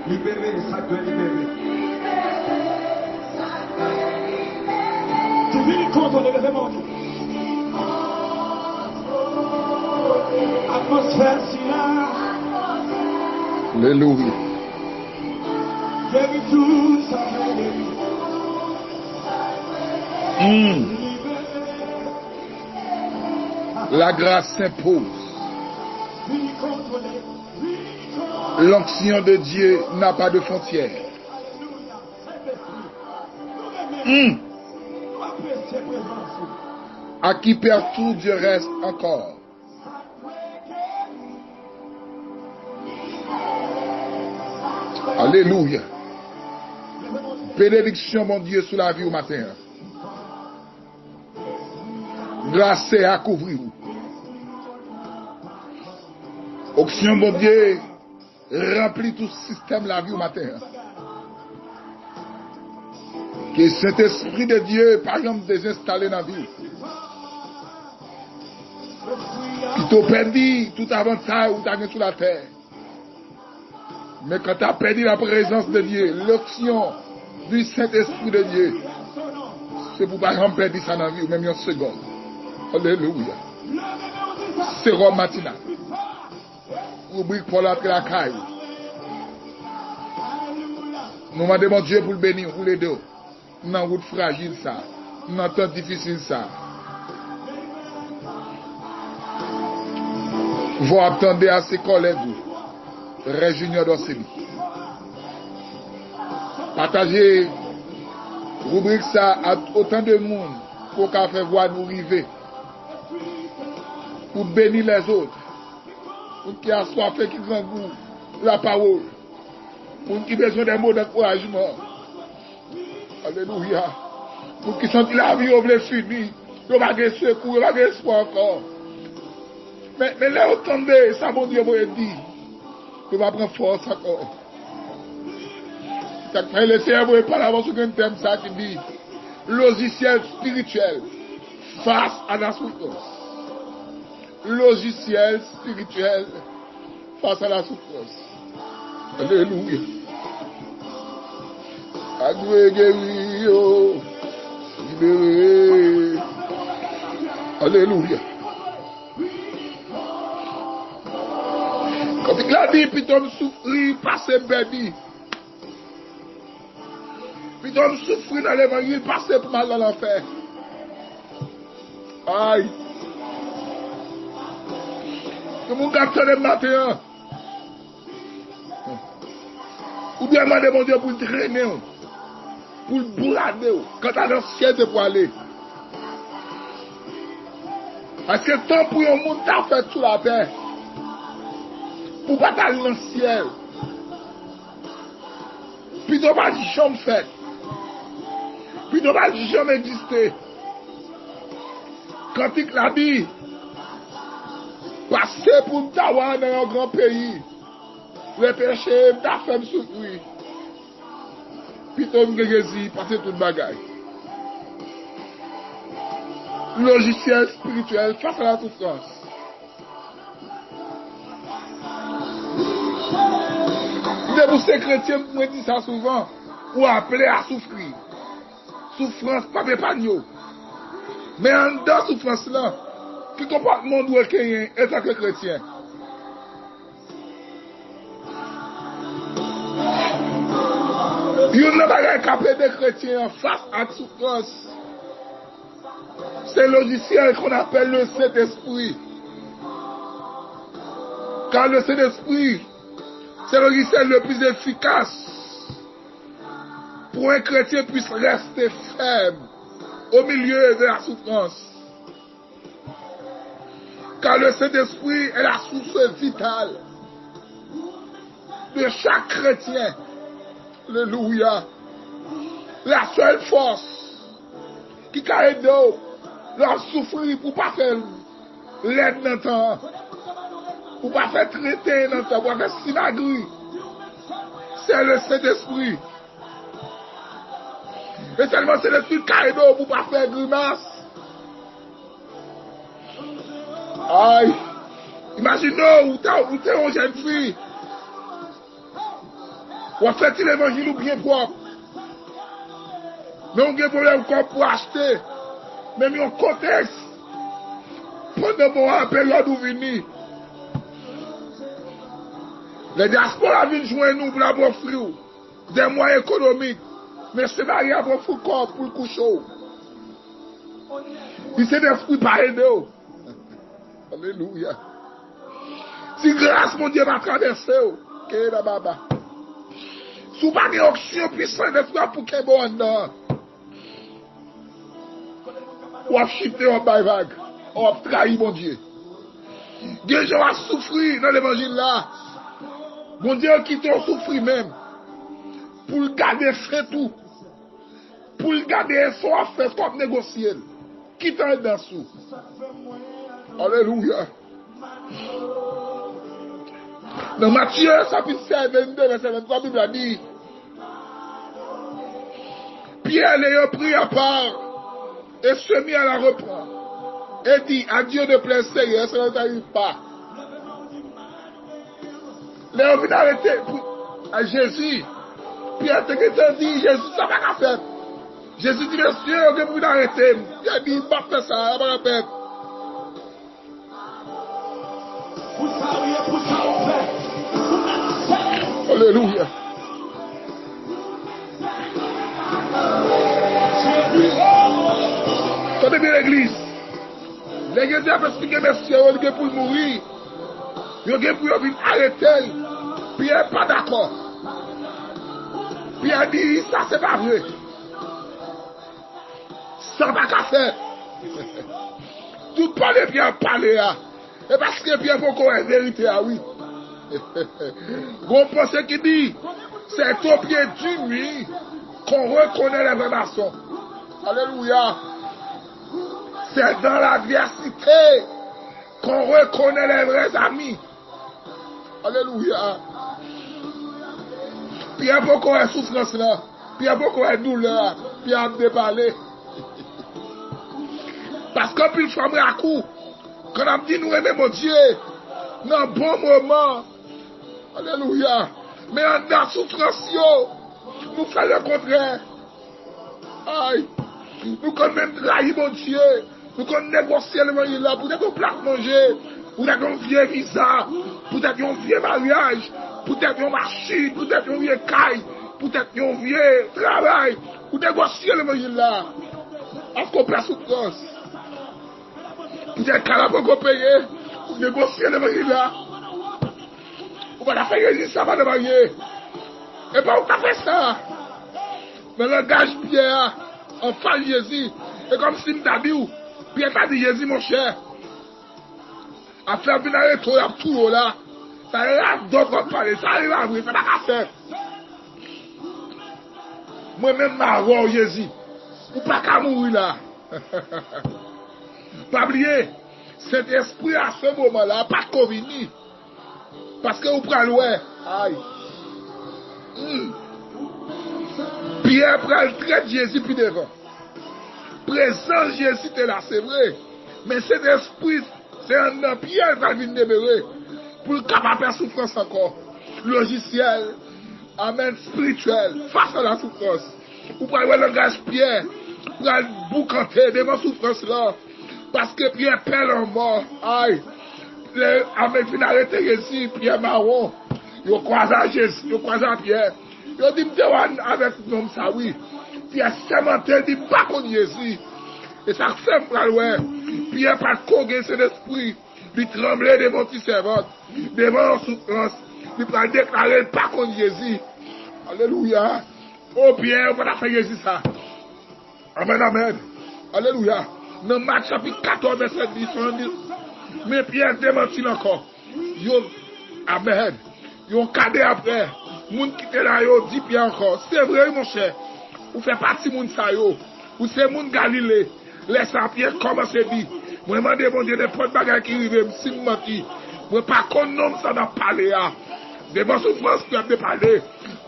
Libérer, ça doit libérer. Tu vis contre le vraiment. Atmosphère si là. Alléluia. Guéris tout, ça La grâce s'impose. L'onction de Dieu n'a pas de frontières. À qui perd tout, Dieu reste encore. Alléluia. Bénédiction, mon Dieu, sur la vie au matin. Grâce à couvrir. Onction, mon Dieu, remplit tout système la vie au matin. Que cet esprit de Dieu, par exemple, désinstallé dans la vie. Qui t'a perdu tout avantage ou t'as gagné sur la terre. Mais quand tu as perdu la présence de Dieu, l'option du Saint-Esprit de Dieu, c'est pour pas perdre ça dans la vie, ou même une seconde. Alléluia. C'est Rome matinal. Rubrique pour la caille. Nous demandons Dieu pour le bénir, pour les deux. Dans une route fragile, ça. Dans un temps difficile, ça. Vous attendez à ses collègues. Ré Junior d'Osseli. Partagez rubrique ça à autant de monde pour qu'à faire voir nous arriver. Pour bénir les autres. Pour qui a soif et qui grand goût la parole. Pour qui a besoin des mots d'encouragement. Alléluia. Pour qui sentent la vie au blé fini. Il va gagner secours, il va gagner espoir encore. Mais là, attendez, ça mon Dieu vous dit. Il va prendre force encore. Le Seigneur vous parle avant sur un thème ça qui dit logiciel spirituel face à la souffrance. Logiciel spirituel face à la souffrance. Alléluia. Adoué guéri, libéré. Alléluia. Quand il a dit, puis on souffrit, passé baby. Puis on souffrit dans l'évangile, passé pour mal dans l'enfer. Aïe. Que mon gars le matin. Ou bien demander mon Dieu pour le traîner, pour le bourrader, quand tu as l'anxiété pour aller. Parce que tant pour un monde t'a fait sous la terre. Pour pas aller dans le ciel. Puis tu vas jamais faire. Puis tu vas jamais exister. Quand tu l'habilles, passer pour t'avoir dans un grand pays. Le péché, ta femme souffrir. Puis tu vas passer toute bagaille. Logiciel spirituel face à la souffrance. Mais vous, ces chrétiens, vous me dites ça souvent, ou appelez à souffrir. Souffrance, pas de pagno. Mais en dedans de souffrance là, qui comportement doit qu'il en tant que chrétien? Il n'y a pas capable de chrétiens face à la souffrance. C'est le logiciel qu'on appelle le Saint-Esprit. Car le Saint-Esprit, c'est le logiciel le plus efficace pour un chrétien puisse rester ferme au milieu de la souffrance. Car le Saint-Esprit est la source vitale de chaque chrétien. Alléluia. La seule force qui a aidé leur souffrir pour ne pas faire l'aide dans le temps, pour ne pas faire traiter dans le temps, pour ne pas faire sinagri. C'est le Saint-Esprit. Et seulement c'est l'esprit caïdo pour pas faire grimace. Aïe. Imaginez où t'es une jeune fille. Ou a fait l'évangile ou bien propre. Mais on a un problème encore pour acheter. Même en contexte. Pendant la période où venir. Les diasporas viennent joindre nous pour la offrir des moyens économiques. Mais c'est derrière pour le corps, pour le coucher. Il c'est des fruits par aider. Alléluia. Si grâce, mon Dieu, va traverser. Que la baba. Si vous n'avez pas d'onction puissante de foi pour qu'il y ait bon dedans. Ou à chuter en bas vague. Ou à trahir mon Dieu. Des gens ont souffert dans l'évangile là. Mon Dieu, qui t'ont souffert même. Pour le garder fait tout. Pour le garder son affaire comme négocier. Qui t'en est dans sous. Alléluia. Dans Matthieu, chapitre 7, 22, verset 23, la Bible a dit, Pierre l'ayant pris à part et se mit à la reprendre et dit, adieu de plein sérieux, ça ne t'arrive pas. Léon vient arrêter à Jésus. Pierre te dit, Jésus, ça va pas faire. Jésus dit, monsieur, on va arrêter. Il a dit, pas faire ça, ça va pas faire. Alléluia. Tenez bien l'église. L'église a expliqué monsieur, il a pour mourir. Il a pour venir arrêter. Pierre pas d'accord. Pierre dit, ça c'est pas vrai. Ça va pas faire. Tout parler Pierre parler. Et parce que Pierre faut qu'on ait vérité, ah oui. Bon pensée qui dit, c'est au pied du mur qu'on reconnaît les vrais maçons. Alléluia. C'est dans l'adversité qu'on reconnaît les vrais amis. Alléluia. Pierre faut qu'on ait souffrance là. Pierre faut qu'on ait douleur. Pierre a déparlé. Parce que puis je à coup. Quand on dit nous aimons mon Dieu, dans un bon moment, alléluia, mais en la souffrance, nous faisons le contraire. Aïe, nous quand même trahir mon Dieu, nous quand négocier le moyen là, pour être un plat manger, pour être un vieux visa, pour être un vieux mariage, pour être une machine, pour être un vieux caille, pour être un vieux travail, pour négocier le moyen là, en complet souffrance. Peut-être qu'à la banque payer, pour négocier le mari là. On va la faire Jésus, ça va le marier. Et pas on t'a fait ça. Mais le langage Pierre, en face Jésus, et comme si m't'a dit, Pierre t'a dit Jésus mon cher. À faire venir à retour, à tout là. Ça arrive d'autres parler, ça arrive à vrai, ça n'a qu'à faire. Moi-même, ma voix Jésus. Ou pas qu'à mourir là. Pas oublier, cet esprit à ce moment-là, pas qu'on vini. Parce que vous prenez loin. Aïe. Pierre prend le trait de Jésus puis devant. Présent Jésus était là, c'est vrai. Mais cet esprit, c'est un homme, Pierre va venir libérer. Pour le capable de souffrance encore. Logiciel, amen, spirituel, face à la souffrance. Vous prenez le langage Pierre, pour aller boucanter devant la souffrance là. Parce que Pierre perd en mort. Aïe. Avec une arrêté Jésus, Pierre Marron. Ils croisé à Jésus, ils croisé à Pierre. Ils ont dit, avec l'homme, ça oui. Pierre cementé, dit, pas contre Jésus. Et ça fait pour loin. Pierre pas cogué cet esprit. Il tremblait devant ses servantes, devant la souffrance. Il peut déclarer pas contre Jésus. Alléluia. Oh Pierre, on va faire Jésus ça. Amen, amen. Alléluia. Dans Marc chapitre 14, verset 10, mais Pierre démentit encore. Amen. Ils ont cadé après. Moun qui était là, yo dit Pierre encore. C'est vrai, mon cher. Vous faites partie de moun sa yo. Ou c'est moun Galilée. Laisse à Pierre commencer à dire. Moi, je demande, mon Dieu, des potes bagages qui arrivent, si je menti. Moi, pas qu'on nomme ça dans parler. Devant souffrance, tu as parler.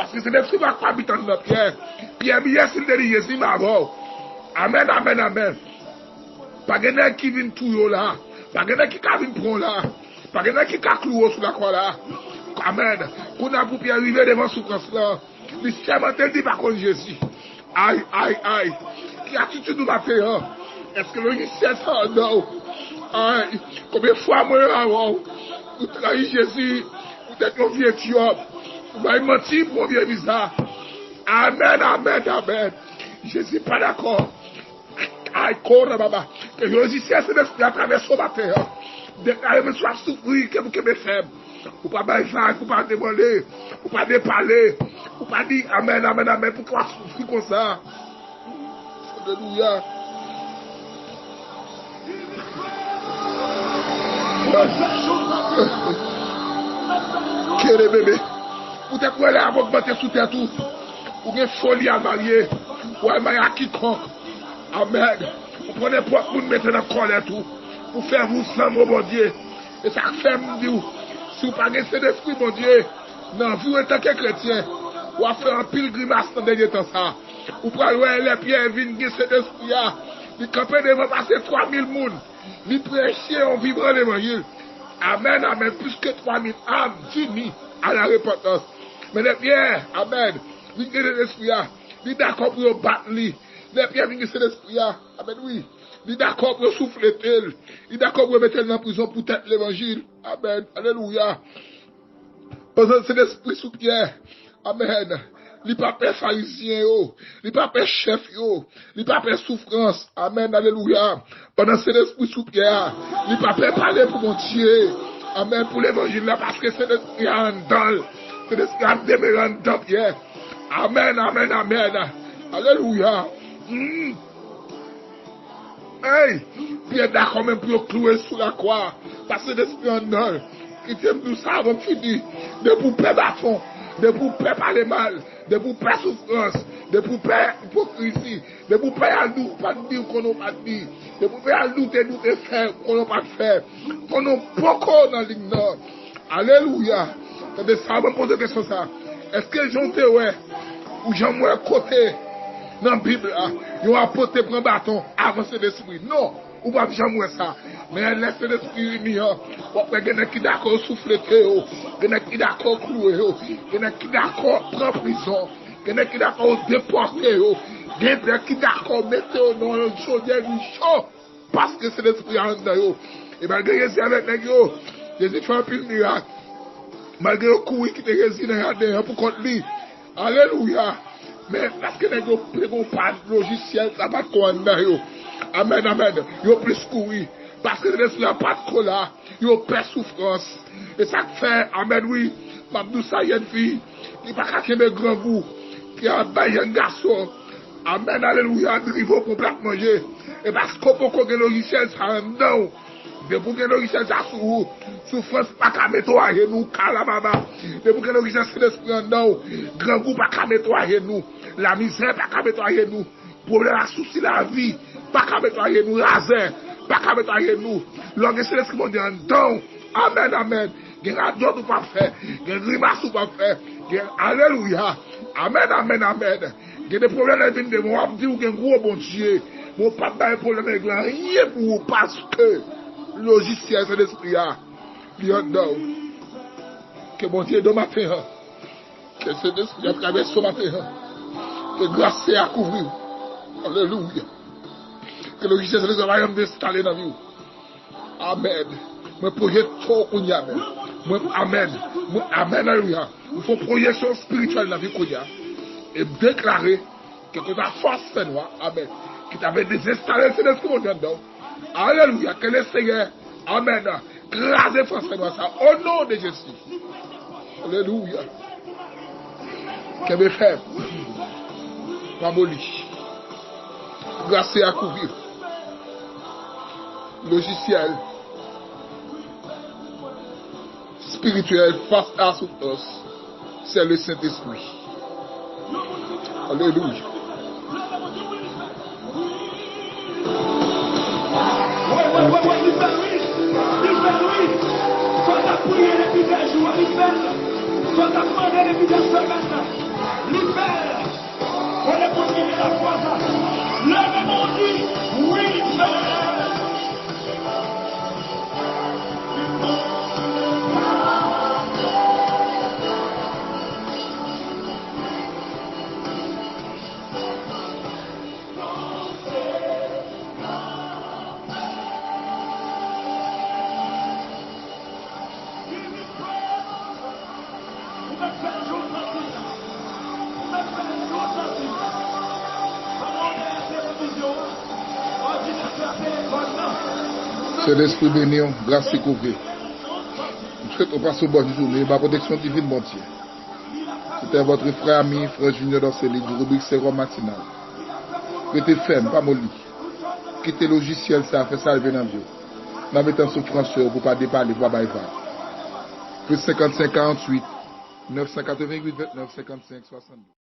Parce que c'est l'esprit qui habite en notre Pierre. Pierre, bien, s'il te dit, Jésus m'a mort. Amen, amen, amen. Pas de qui vient tout là. Pas de qui vient prendre là. Pas de qui cloué sur la croix là. Amen. Qu'on a pour Pierre arriver devant souffrance là. Le serment dit par contre Jésus. Aïe, aïe, aïe. Qui attitude nous va faire? Est-ce que le Jésus ça non? Aïe. Combien de fois moi avant? Vous trahissez Jésus. Vous êtes un vieux Éthiopie. Vous m'avez menti pour un vieux bizarre. Amen, amen, amen. Je ne suis pas d'accord. Aïe, corps, baba. Que Jésus c'est l'esprit à travers son matin. Déclarez me soit souffrir que vous me faites. Vous ne pouvez pas faire, vous ne pouvez pas demander, vous ne pouvez pas parler, vous ne pouvez pas dire amen, amen, amen. Pourquoi souffrir comme ça? Alléluia. Quel bébé. Vous êtes pour aller à votre bâtiment sous terre tout. Vous avez folie à marier. Ou à marier à quiconque. Amen. Vous prenez pour vous mettre dans le colère tout. Pour faire vous sans mon Dieu. Et ça fait me dire. Si vous ne parlez pas d'esprit, mon Dieu, non, vous en tant que chrétien, vous allez faire un pilgrimage dans le dernier temps. Vous prenez les pierres, vous venez cet esprit, vous campez devant passer 3000 personnes, vous prêchez en vibrant l'évangile. Amen, amen, plus que 3000 âmes finies à la repentance. Mais les pierres, amen, vous venez cet esprit, vous êtes d'accord pour vous battre, les pierres, vous venez cet esprit, amen, oui. Il est d'accord pour souffler tel. Il est d'accord pour mettre dans la prison pour tête l'évangile. Amen. Alléluia. Parce que c'est l'esprit sous Pierre. Amen. Il n'est pas peur pharisien. Il n'est pas peur chef. Il n'est pas peur souffrance. Amen. Alléluia. Pendant que c'est l'esprit sous Pierre. Il n'est pas peur parler pour mon Dieu. Amen. Pour l'évangile là. Parce que c'est l'esprit en dedans. C'est l'esprit en demeurant dedans Pierre. Amen. Amen. Amen. Alléluia. Hey, Pierre d'accord même pour clouer sous la croix. Parce que l'esprit en nous, qui t'aime nous savons fini. De pour paix bâton, de pour paix parler mal, de pour paix souffrance, de pour paix hypocrisie, de pour paix à nous, pas dire qu'on n'a pas dit, de pour paix à nous, de faire qu'on n'a pas fait, qu'on n'a pas dans l'ignore. Alléluia. C'est ça, me pose la question ça. Est-ce que j'en te ouais, ou j'en moi côté? Dans la Bible, ils ont apporté pour un bâton, avancer l'esprit. Non, ou pas jamais ça. Mais laissez l'esprit unir. Il y a qui d'accord souffler, il y a qui d'accord clouer, il y a qui d'accord prendre prison, il y a qui d'accord déporter, il y a qui d'accord mettre dans le chaudière du chaud. Parce que c'est l'esprit en dedans. Et malgré Jésus avec nous, Jésus fait un pile miracle. Malgré le coup qui te réside dans pour contre lui. Alléluia. Mais parce que les gens n'ont pas de logiciel, ça va de amen, amen. Ils ont plus courir. Parce que les gens n'ont pas de colère. Ils ont pas de souffrance. Et ça fait, amen, oui. Mabdou, ça y est une fille qui n'a pas qu'à mes grands goûts. Qui a un garçon. Amen, alléluia. Drivo pour plat manger. Et parce qu'on peut qu'on ait le logiciel, ça en dedans. De pour que le logiciel, ça sous souffrance, pas qu'à mettre à nous, calababa. De pour que le logiciel, c'est l'esprit en dedans. Grand goût, pas qu'à mettre à nous. La misère, pas qu'à mettre à nous. Problème à souci la vie, pas qu'à mettre à nous. Laser, pas qu'à mettre à nous. L'orgue céleste qui m'a dit en dedans. Amen, amen. Il y a d'autres ou pas faire. Il y a grimace ou pas faire. Alléluia. Amen, amen, amen. Il y a des problèmes à venir de moi. Je dis qu'il y a un gros bon Dieu. Mon papa a un problème avec lui. Rien pour vous parce que le logiciel, c'est l'esprit. Il y a dedans. Que mon Dieu de matin. Que c'est l'esprit à travers ce matin. Que grâce à couvrir. Alléluia. Que le logiciel, c'est les royaumes d'installer dans la vie. Amen. Moi, projette trop qu'on y a. Amen. Amen. Alléluia. Il faut projection spirituelle dans la vie qu'on y a. Et déclarer que ta force fait noire. Amen. Qui t'avait désinstallé, c'est l'esprit mondial dedans. Alléluia. Que le Seigneur, amen, crase force noire ça. Au nom de Jésus. Alléluia. Que mes frères, m'aboli. Grâce à couvrir. Logiciel spirituel face à souffrance, c'est le Saint-Esprit. Alléluia. Soit t'as prié depuis 2 jours, soit t'as demandé depuis 2 semaines. C'est l'esprit béni, grâce et couvrée. Je souhaite qu'on passe au bon journée, ma protection divine, bon Dieu. C'était votre frère ami, frère Junior dans ce livre, rubrique Sérum matinal. Restez ferme, pas molli. Quittez le logiciel, ça fait salver dans le vieux. N'a mettant souffrance pour ne pas déparler, pour pas plus 55 48 988 29 55 62.